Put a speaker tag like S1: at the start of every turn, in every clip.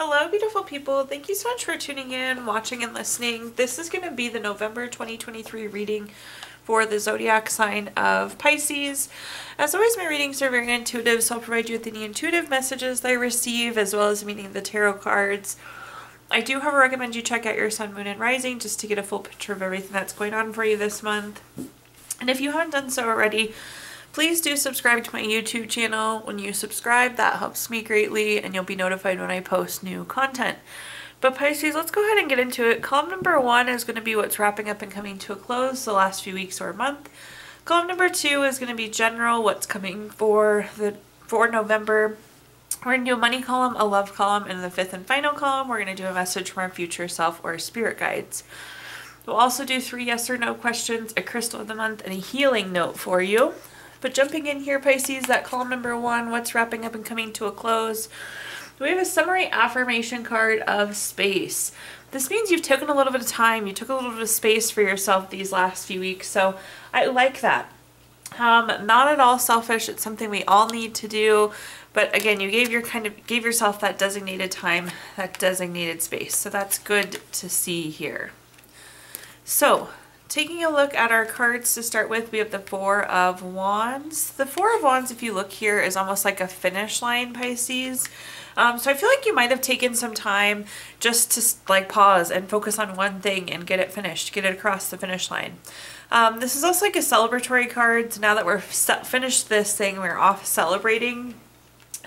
S1: Hello, beautiful people. Thank you so much for tuning in, watching, and listening. This is going to be the November 2023 reading for the zodiac sign of Pisces. As always, my readings are very intuitive, so I'll provide you with any intuitive messages that I receive, as well as meaning the tarot cards. I do, however, recommend you check out your sun, moon, and rising just to get a full picture of everything that's going on for you this month. And if you haven't done so already, please do subscribe to my YouTube channel. When you subscribe, that helps me greatly, and you'll be notified when I post new content. But Pisces, let's go ahead and get into it. Column number 1 is going to be what's wrapping up and coming to a close the last few weeks or month. Column number 2 is going to be general, what's coming for November. We're going to do a money column, a love column, and the 5th and final column, we're going to do a message from our future self or spirit guides. We'll also do 3 yes or no questions, a crystal of the month, and a healing note for you. But jumping in here, Pisces, that column number 1, what's wrapping up and coming to a close, we have a summary affirmation card of space. This means you've taken a little bit of time, you took a little bit of space for yourself these last few weeks, so I like that. Not at all selfish, it's something we all need to do, but again, you gave yourself that designated time, that designated space, so that's good to see here. So, taking a look at our cards to start with, we have the 4 of Wands. The 4 of Wands, if you look here, is almost like a finish line, Pisces. So I feel like you might have taken some time just to like pause and focus on one thing and get it finished, get it across the finish line. This is also like a celebratory card. So now that we're finished this thing, we're off celebrating.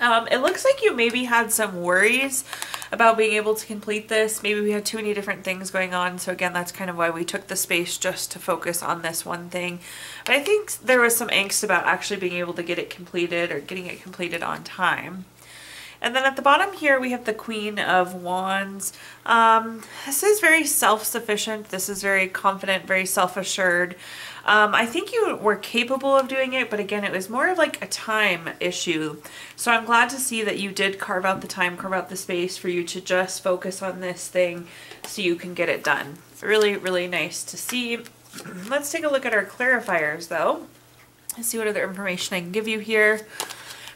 S1: It looks like you maybe had some worries about being able to complete this. Maybe we had too many different things going on. So again, that's kind of why we took the space just to focus on this one thing. But I think there was some angst about actually being able to get it completed or getting it completed on time. And then at the bottom here, we have the Queen of Wands. This is very self-sufficient. This is very confident, very self-assured. I think you were capable of doing it, but again, it was more of like a time issue. So I'm glad to see that you did carve out the time, carve out the space for you to just focus on this thing so you can get it done. It's really, really nice to see. Let's take a look at our clarifiers though. Let's see what other information I can give you here.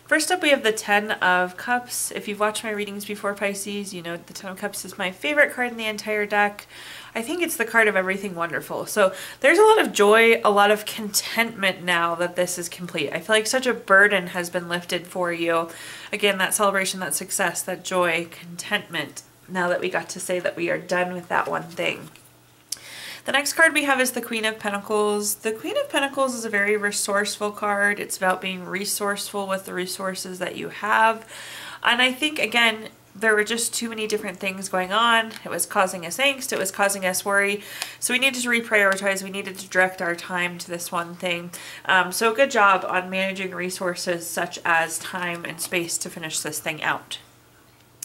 S1: First up, we have the 10 of Cups. If you've watched my readings before, Pisces, you know the 10 of Cups is my favorite card in the entire deck. I think it's the card of everything wonderful. So there's a lot of joy, a lot of contentment now that this is complete. I feel like such a burden has been lifted for you. Again, that celebration, that success, that joy, contentment, now that we got to say that we are done with that one thing. The next card we have is the Queen of Pentacles. The Queen of Pentacles is a very resourceful card. It's about being resourceful with the resources that you have. And I think, again, there were just too many different things going on. It was causing us angst. It was causing us worry. So we needed to reprioritize. We needed to direct our time to this one thing. So good job on managing resources such as time and space to finish this thing out.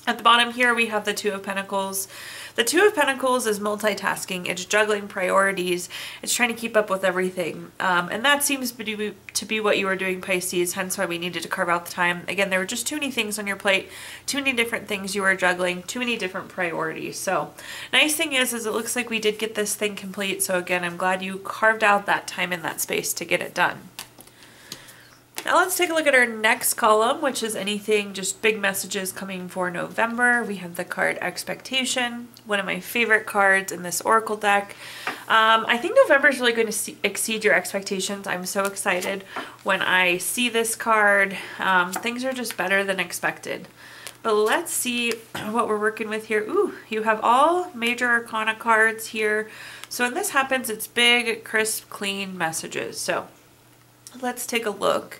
S1: At the bottom here, we have the 2 of Pentacles. The 2 of Pentacles is multitasking. It's juggling priorities. It's trying to keep up with everything. And that seems to be what you were doing, Pisces, hence why we needed to carve out the time. Again, there were just too many things on your plate, too many different things you were juggling, too many different priorities. So, nice thing is it looks like we did get this thing complete. So again, I'm glad you carved out that time and that space to get it done. Now let's take a look at our next column, which is anything, just big messages coming for November. We have the card Expectation, one of my favorite cards in this Oracle deck. I think November is really going to exceed your expectations. I'm so excited when I see this card. Things are just better than expected. But let's see what we're working with here. Ooh, you have all major arcana cards here. So when this happens, it's big, crisp, clean messages. So let's take a look.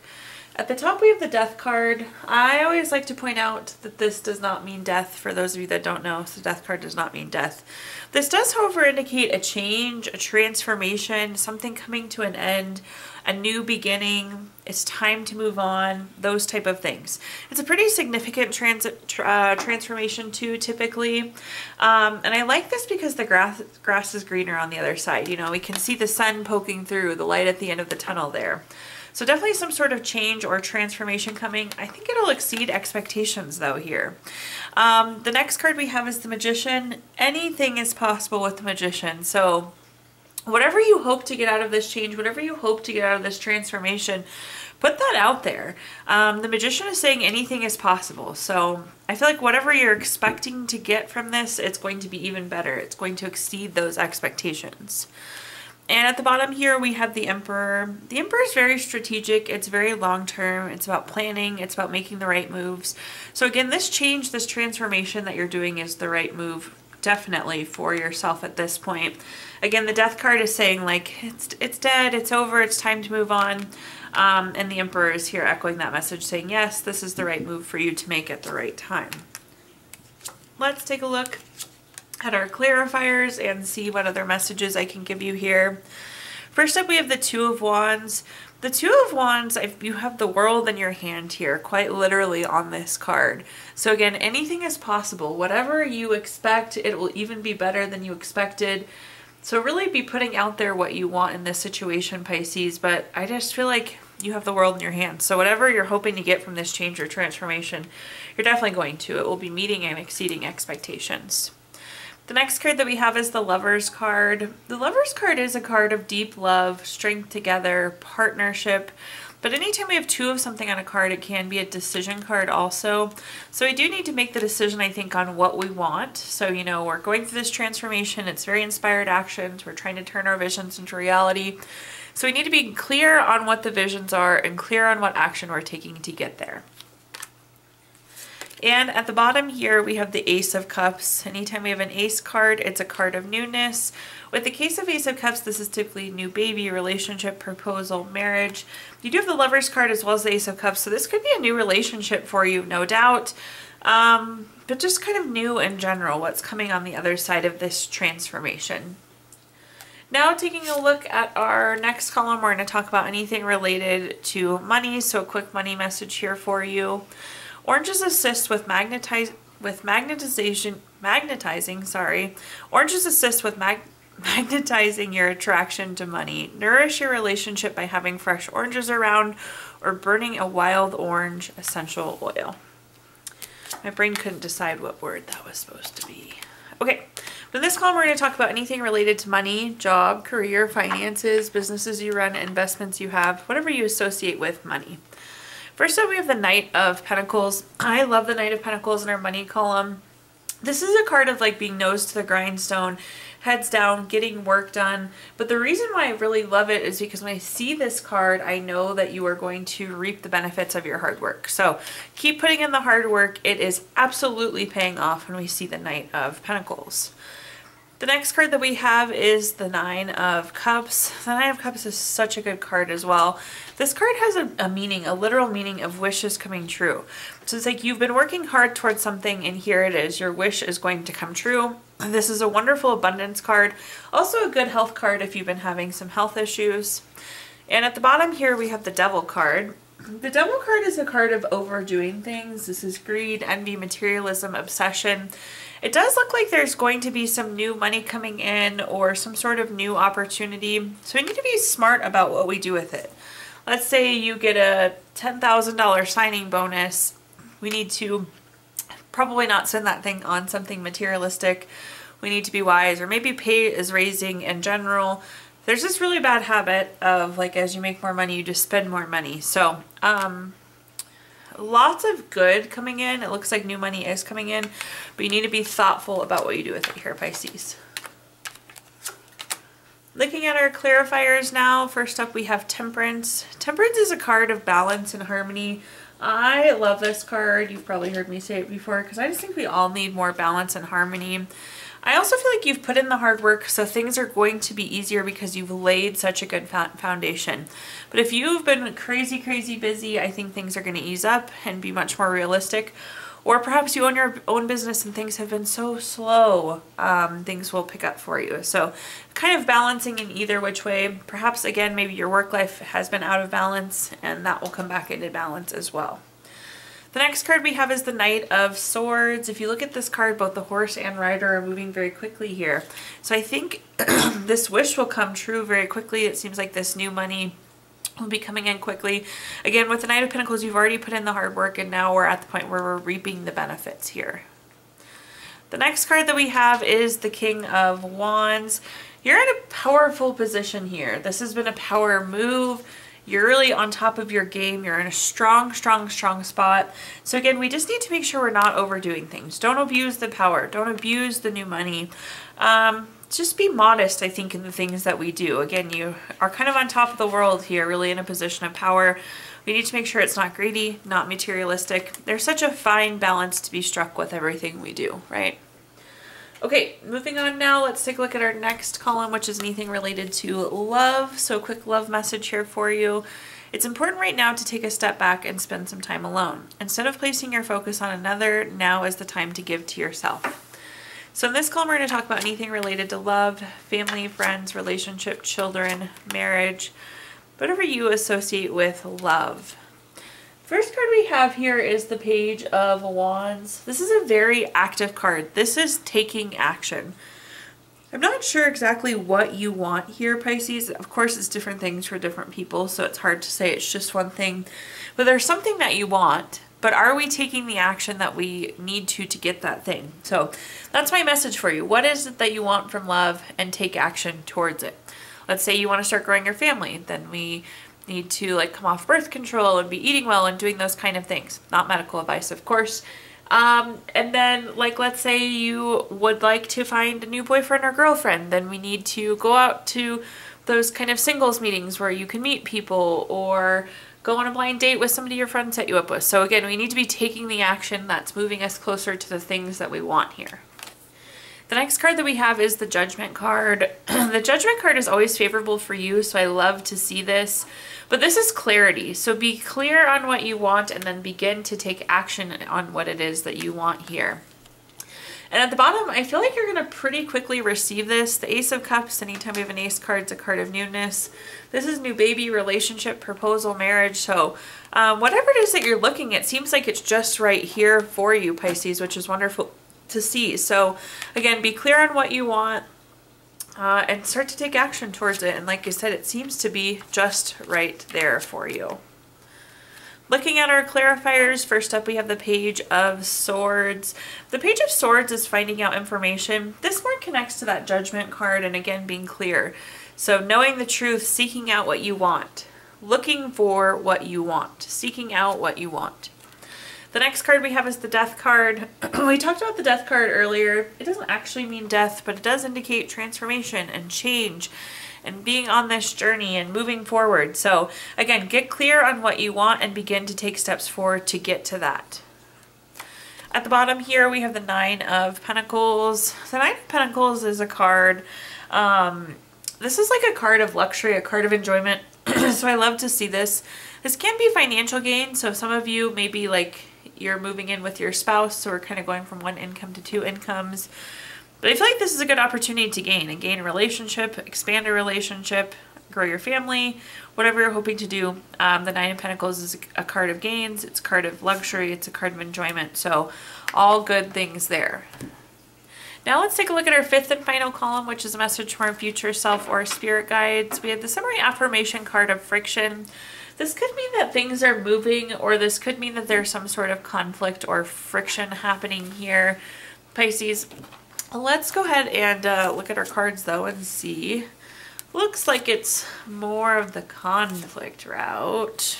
S1: At the top we have the Death card. I always like to point out that this does not mean death, for those of you that don't know. So the Death card does not mean death. This does, however, indicate a change, a transformation, something coming to an end, a new beginning. It's time to move on, those type of things. It's a pretty significant transformation too, typically. And I like this because the grass is greener on the other side. You know, we can see the sun poking through, the light at the end of the tunnel there. So definitely some sort of change or transformation coming. I think it'll exceed expectations though here. The next card we have is the Magician. Anything is possible with the Magician. So whatever you hope to get out of this change, whatever you hope to get out of this transformation, put that out there. The Magician is saying anything is possible. So I feel like whatever you're expecting to get from this, it's going to be even better. It's going to exceed those expectations. And at the bottom here, we have the Emperor. The Emperor is very strategic. It's very long-term. It's about planning. It's about making the right moves. So again, this change, this transformation that you're doing is the right move, definitely, for yourself at this point. Again, the Death card is saying, like, it's dead, it's over, it's time to move on. And the Emperor is here echoing that message, saying, yes, this is the right move for you to make at the right time. Let's take a look at our clarifiers and see what other messages I can give you here. First up, we have the Two of Wands. The Two of Wands, you have the world in your hand here, quite literally on this card. So again, anything is possible. Whatever you expect, it will even be better than you expected. So really be putting out there what you want in this situation, Pisces, but I just feel like you have the world in your hands. So whatever you're hoping to get from this change or transformation, you're definitely going to. It will be meeting and exceeding expectations. The next card that we have is the Lovers card. The Lovers card is a card of deep love, strength together, partnership. But anytime we have two of something on a card, it can be a decision card also. So we do need to make the decision, I think, on what we want. So, you know, we're going through this transformation. It's very inspired actions. We're trying to turn our visions into reality. So we need to be clear on what the visions are and clear on what action we're taking to get there. And at the bottom here, we have the Ace of Cups. Anytime we have an Ace card, it's a card of newness. With the case of Ace of Cups, this is typically new baby, relationship, proposal, marriage. You do have the Lovers card as well as the Ace of Cups, so this could be a new relationship for you, no doubt. But just kind of new in general, what's coming on the other side of this transformation. Now taking a look at our next column, we're going to talk about anything related to money. So a quick money message here for you. Oranges assist with magnetizing. Oranges assist with magnetizing your attraction to money. Nourish your relationship by having fresh oranges around or burning a wild orange essential oil. My brain couldn't decide what word that was supposed to be. Okay, in this column we're going to talk about anything related to money, job, career, finances, businesses you run, investments you have, whatever you associate with money. First up, we have the Knight of Pentacles. I love the Knight of Pentacles in our money column. This is a card of like being nose to the grindstone, heads down, getting work done. But the reason why I really love it is because when I see this card, I know that you are going to reap the benefits of your hard work. So keep putting in the hard work. It is absolutely paying off when we see the Knight of Pentacles. The next card that we have is the Nine of Cups. The Nine of Cups is such a good card as well. This card has a meaning, a literal meaning of wishes coming true. So it's like you've been working hard towards something and here it is. Your wish is going to come true. This is a wonderful abundance card. Also a good health card if you've been having some health issues. And at the bottom here we have the Devil card. The Devil card is a card of overdoing things. This is greed, envy, materialism, obsession. It does look like there's going to be some new money coming in or some sort of new opportunity. So we need to be smart about what we do with it. Let's say you get a $10,000 signing bonus. We need to probably not spend that thing on something materialistic. We need to be wise, or maybe pay is raising in general. There's this really bad habit of like as you make more money, you just spend more money. So lots of good coming in. It looks like new money is coming in, but you need to be thoughtful about what you do with it here, Pisces. Looking at our clarifiers now, first up we have Temperance. Temperance is a card of balance and harmony. I love this card. You've probably heard me say it before because I just think we all need more balance and harmony. I also feel like you've put in the hard work, so things are going to be easier because you've laid such a good foundation. But if you've been crazy, crazy busy, I think things are going to ease up and be much more realistic. Or perhaps you own your own business and things have been so slow, things will pick up for you. So kind of balancing in either which way. Perhaps, again, maybe your work life has been out of balance and that will come back into balance as well. The next card we have is the Knight of Swords. If you look at this card, both the horse and rider are moving very quickly here. So I think this wish will come true very quickly. It seems like this new money will be coming in quickly. Again, with the Knight of Pentacles, you've already put in the hard work and now we're at the point where we're reaping the benefits here. The next card that we have is the King of Wands. You're in a powerful position here. This has been a power move. You're really on top of your game. You're in a strong, strong, strong spot. So again, we just need to make sure we're not overdoing things. Don't abuse the power. Don't abuse the new money. Just be modest, I think, in the things that we do. Again, you are kind of on top of the world here, really in a position of power. We need to make sure it's not greedy, not materialistic. There's such a fine balance to be struck with everything we do, right? Okay, moving on now, let's take a look at our next column, which is anything related to love. So a quick love message here for you. It's important right now to take a step back and spend some time alone. Instead of placing your focus on another, now is the time to give to yourself. So in this column, we're going to talk about anything related to love, family, friends, relationship, children, marriage, whatever you associate with love. First card we have here is the Page of Wands. This is a very active card. This is taking action. I'm not sure exactly what you want here, Pisces. Of course, it's different things for different people, so it's hard to say it's just one thing. But there's something that you want. But are we taking the action that we need to get that thing? So that's my message for you. What is it that you want from love, and take action towards it? Let's say you want to start growing your family. Then we need to come off birth control and be eating well and doing those kind of things. Not medical advice, of course. And then let's say you would like to find a new boyfriend or girlfriend. Then we need to go out to those kind of singles meetings where you can meet people, or go on a blind date with somebody your friend set you up with. So again, we need to be taking the action that's moving us closer to the things that we want here. The next card that we have is the Judgment card. The Judgment card is always favorable for you, so I love to see this. But this is clarity. So be clear on what you want, and then begin to take action on what it is that you want here. And at the bottom, I feel like you're going to pretty quickly receive this. The Ace of Cups, anytime we have an ace card, it's a card of newness. This is new baby, relationship, proposal, marriage. So whatever it is that you're looking at, seems like it's just right here for you, Pisces, which is wonderful to see. So again, be clear on what you want and start to take action towards it. And like I said, it seems to be just right there for you. Looking at our clarifiers, first up we have the Page of Swords. The Page of Swords is finding out information. This more connects to that Judgment card, and again, being clear. So knowing the truth, seeking out what you want, looking for what you want, seeking out what you want. The next card we have is the Death card. We talked about the Death card earlier. It doesn't actually mean death, but it does indicate transformation and change, and being on this journey and moving forward. So again, get clear on what you want and begin to take steps forward to get to that. At the bottom here, we have the Nine of Pentacles. The Nine of Pentacles is a card. This is like a card of luxury, a card of enjoyment. So I love to see this. This can be financial gain. So some of you maybe you're moving in with your spouse, so we're kind of going from one income to two incomes. But I feel like this is a good opportunity to gain a relationship, expand a relationship, grow your family, whatever you're hoping to do. The Nine of Pentacles is a card of gains. It's a card of luxury. It's a card of enjoyment. So all good things there. Now let's take a look at our fifth and final column, which is a message from our future self or spirit guides. We have the Summary Affirmation card of Friction. This could mean that things are moving, or this could mean that there's some sort of conflict or friction happening here, Pisces. Let's go ahead and look at our cards though and see. Looks like it's more of the conflict route,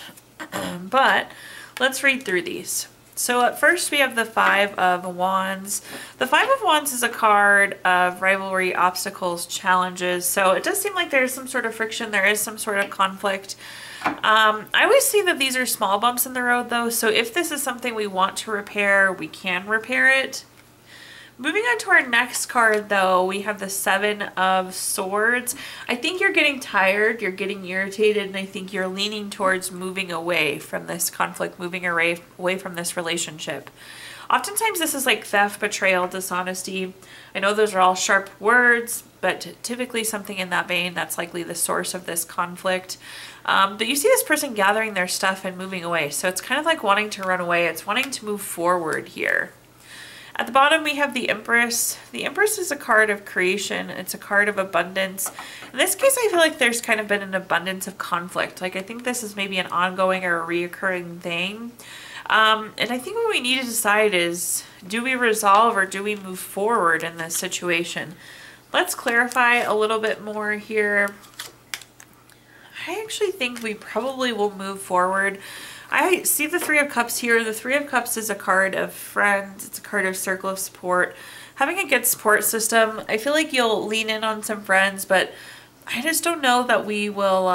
S1: but let's read through these. So at first we have the Five of Wands. The Five of Wands is a card of rivalry, obstacles, challenges. So it does seem like there's some sort of friction. There is some sort of conflict. I always see that these are small bumps in the road though. So if this is something we want to repair, we can repair it. Moving on to our next card though, we have the Seven of Swords. I think you're getting tired, you're getting irritated, and I think you're leaning towards moving away from this conflict, moving away from this relationship. Oftentimes this is like theft, betrayal, dishonesty. I know those are all sharp words, but typically something in that vein, that's likely the source of this conflict. But you see this person gathering their stuff and moving away. So it's kind of like wanting to run away. It's wanting to move forward here. At the bottom, we have the Empress. The Empress is a card of creation. It's a card of abundance. In this case, I feel like there's kind of been an abundance of conflict. I think this is maybe an ongoing or a reoccurring thing. And I think what we need to decide is, do we resolve or do we move forward in this situation? Let's clarify a little bit more here. I actually think we probably will move forward. I see the Three of Cups here. The Three of Cups is a card of friends. It's a card of circle of support. Having a good support system. I feel like you'll lean in on some friends, but I just don't know that we will,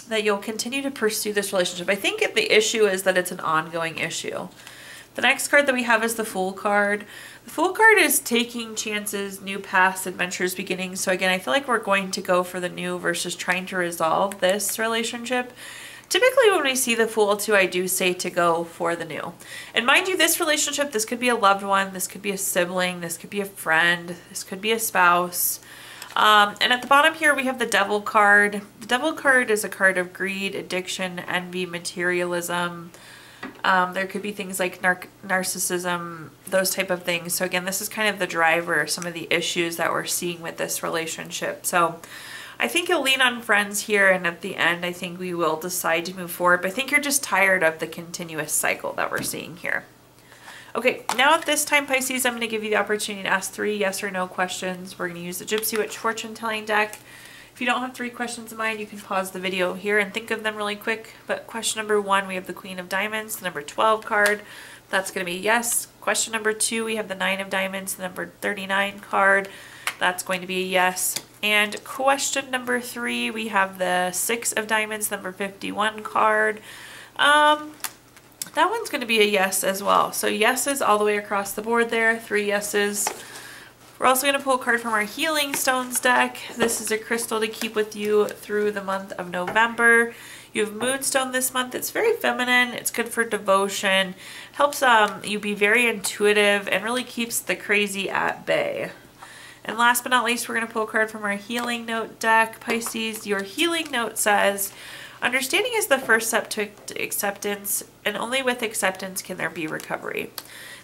S1: that you'll continue to pursue this relationship. I think the issue is that it's an ongoing issue. The next card that we have is the Fool card. The Fool card is taking chances, new paths, adventures, beginnings. So again, I feel like we're going to go for the new versus trying to resolve this relationship. Typically when we see the Fool too, I do say to go for the new. And mind you, this relationship, this could be a loved one, this could be a sibling, this could be a friend, this could be a spouse. And at the bottom here, we have the Devil card. The Devil card is a card of greed, addiction, envy, materialism. There could be things like narcissism, those type of things. So again, this is kind of the driver, some of the issues that we're seeing with this relationship. So I think you'll lean on friends here, and at the end, I think we will decide to move forward. But I think you're just tired of the continuous cycle that we're seeing here. Okay, now at this time, Pisces, I'm going to give you the opportunity to ask 3 yes or no questions. We're going to use the Gypsy Witch Fortune Telling deck. If you don't have 3 questions in mind, you can pause the video here and think of them really quick. But question number 1, we have the Queen of Diamonds, the number 12 card. That's going to be yes. Question number 2, we have the 9 of Diamonds, the number 39 card. That's going to be a yes. And question number 3, we have the 6 of Diamonds, number 51 card. That one's going to be a yes as well. So yeses all the way across the board there, 3 yeses. We're also going to pull a card from our Healing Stones deck. This is a crystal to keep with you through the month of November. You have Moonstone this month. It's very feminine. It's good for devotion. Helps you be very intuitive and really keeps the crazy at bay. And last but not least, we're going to pull a card from our Healing Note deck. Pisces, your Healing Note says, understanding is the first step to acceptance, and only with acceptance can there be recovery.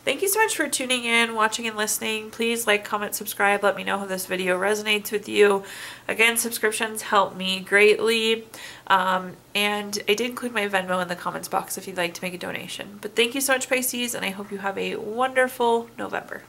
S1: Thank you so much for tuning in, watching, and listening. Please like, comment, subscribe. Let me know how this video resonates with you. Again, subscriptions help me greatly. And I did include my Venmo in the comments box if you'd like to make a donation. But thank you so much, Pisces, and I hope you have a wonderful November.